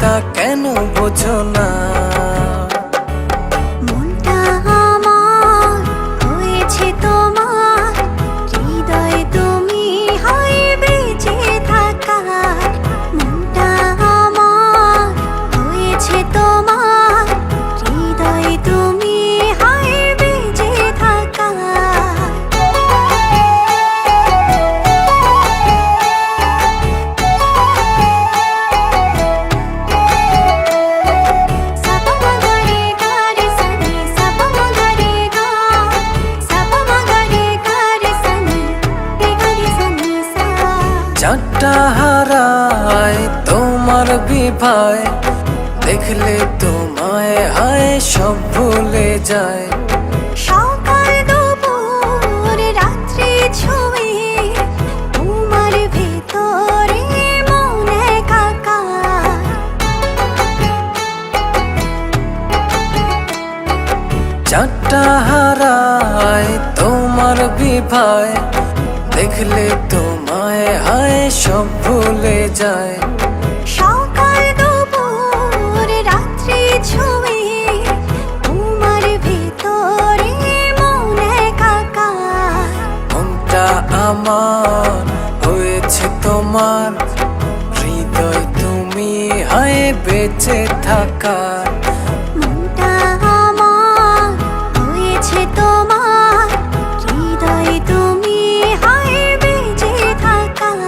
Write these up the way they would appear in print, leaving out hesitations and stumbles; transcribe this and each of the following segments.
তা কেন বোঝো না? মনটা আমার হয়েছে তোমার, হৃদয় তুমি হয় বেঁচে থাকার। মনটা আমার হয়েছে তোমার, হৃদয় তুমি হয় বেঁচে থাকার। চারটা হারায় তোমার বিভায়, দেখলে তোমায় হায় সব ভুলে যায়। সকাল দুপুর রাত্রি ছুঁয়ে তোমার ভেতরে মন একাকার। চারটা হারায় তোমার বিভায়, দেখলে তোমায় হায় সব ভুলে যায়। সকাল দুপুর রাত্রি ছুঁয়ে তোমার ভেতরে মন একাকার। মনটা আমার হয়েছে তোমার, হৃদয় তুমি হায় বেঁচে থাকার। মনটা আমার হয়েছে তোমার, হৃদয় তুমি হয় বেঁচে থাকার।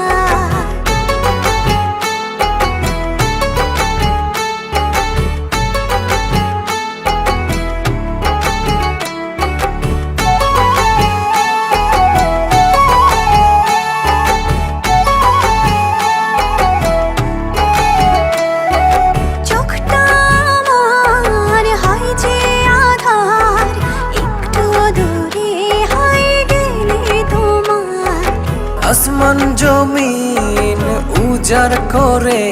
চোখটা আমার হয় যে আধার, একটু দূরে হয় গেলে তোমার। আসমান জমিন উজাড় করে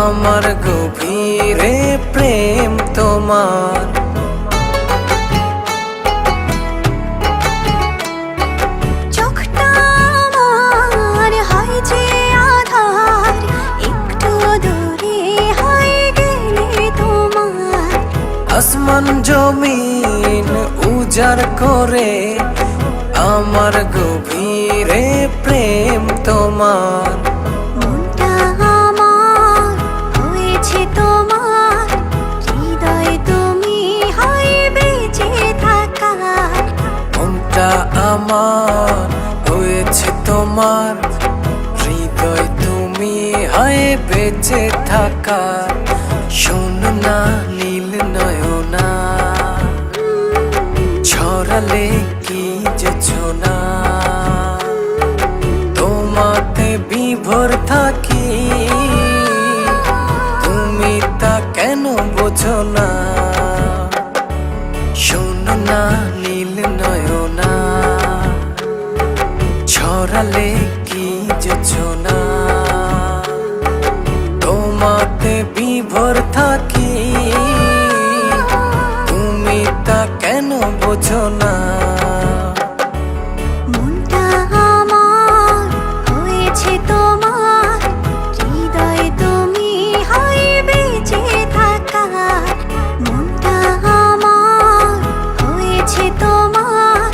আমার গভীরে প্রেম তোমার। চোখটা আমার হয় যে আধার, একটু দূরে হয় গেলে তোমার। আসমান জমিন উজাড় করে আমার গভীরে প্রেম তোমার। মনটা আমার হয়েছে তোমার, হৃদয় তুমি হয় বেঁচে থাকার। মনটা আমার হয়েছে তোমার, হৃদয় তুমি হায় বেঁচে থাকার। শোনো না নীল নয়না, ছড়ালে কি যোছনা, তোমাতে বিভোর থাকি, তুমি তা কেন বোঝো না? শোনো না নীল নয়না, ছড়ালে কি যোছনা, তোমাতে বিভোর থাকি, তুমি তা কেন বোঝো না? মনটা আমার হয়েছে তোমার, হৃদয় তুমি হয় বেঁচে থাকার। মনটা আমার হয়েছে তোমার,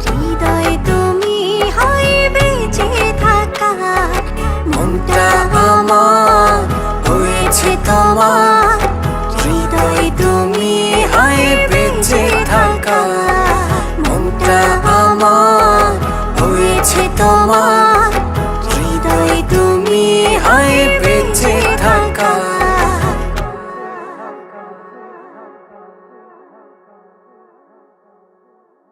হৃদয় তুমি হয় বেঁচে থাকার। মনটা আমার হয়েছে তোমার, হৃদয় তুমি হায় বেঁচে থাকার। মনটা আমার হয়েছে তোমার।